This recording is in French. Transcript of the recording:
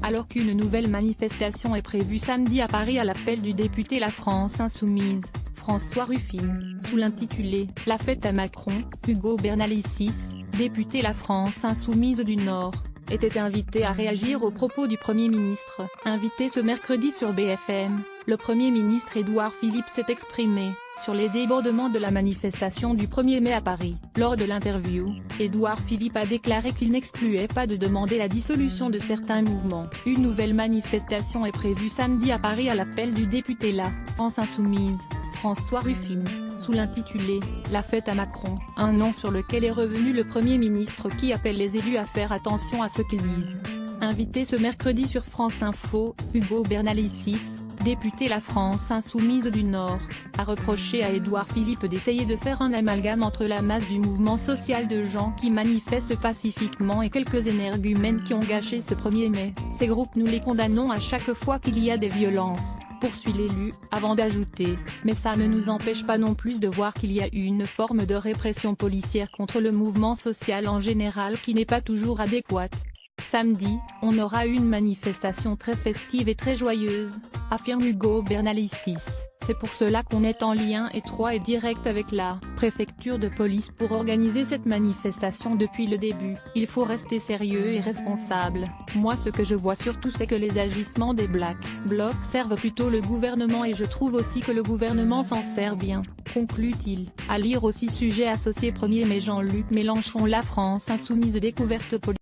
Alors qu'une nouvelle manifestation est prévue samedi à Paris à l'appel du député La France Insoumise, François Ruffin, sous l'intitulé « La fête à Macron », Ugo Bernalicis, député La France Insoumise du Nord, était invité à réagir aux propos du Premier ministre. Invité ce mercredi sur BFM, le Premier ministre Édouard Philippe s'est exprimé sur les débordements de la manifestation du 1er mai à Paris. Lors de l'interview, Édouard Philippe a déclaré qu'il n'excluait pas de demander la dissolution de certains mouvements. Une nouvelle manifestation est prévue samedi à Paris à l'appel du député La France Insoumise, François Ruffin, sous l'intitulé « La fête à Macron », un nom sur lequel est revenu le Premier ministre qui appelle les élus à faire attention à ce qu'ils disent. Invité ce mercredi sur France Info, Ugo Bernalicis, député La France Insoumise du Nord, a reproché à Édouard Philippe d'essayer de faire un amalgame entre la masse du mouvement social de gens qui manifestent pacifiquement et quelques énergumènes qui ont gâché ce 1er mai. Ces groupes, nous les condamnons à chaque fois qu'il y a des violences, poursuit l'élu, avant d'ajouter « Mais ça ne nous empêche pas non plus de voir qu'il y a eu une forme de répression policière contre le mouvement social en général qui n'est pas toujours adéquate. » Samedi, on aura une manifestation très festive et très joyeuse, affirme Ugo Bernalicis. C'est pour cela qu'on est en lien étroit et direct avec la préfecture de police pour organiser cette manifestation depuis le début. Il faut rester sérieux et responsable. Moi, ce que je vois surtout, c'est que les agissements des Black Blocs servent plutôt le gouvernement et je trouve aussi que le gouvernement s'en sert bien, conclut-il. À lire aussi sujet associé 1er mai Jean-Luc Mélenchon. La France Insoumise découverte politique.